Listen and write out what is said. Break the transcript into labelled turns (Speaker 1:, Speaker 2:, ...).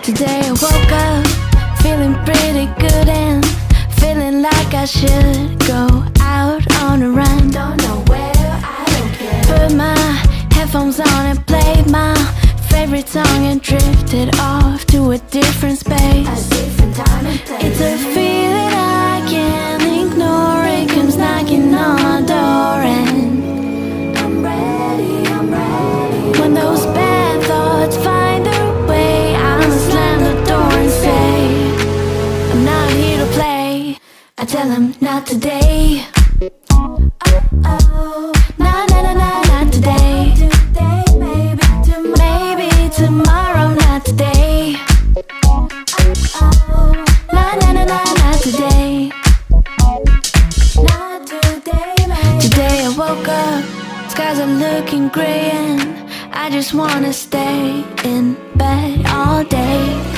Speaker 1: Today I woke up feeling pretty good and feeling like I should go out on a run. Don't know where, I don't care. Put my headphones on and played my favorite song and drifted off to a different space. A different time and place. It's a feeling I can't ignore. It comes knocking on my door and I'm ready, I'm ready. When those bad thoughts find their way, I'ma slam the door and say I'm not here to play. I tell them not today. Oh, oh, nah, nah, nah, nah, not today. Maybe tomorrow, not today. Oh, oh, nah, nah, nah, nah, not today. Not today, maybe. Today I woke up, skies are looking gray and I just wanna stay in bed all day.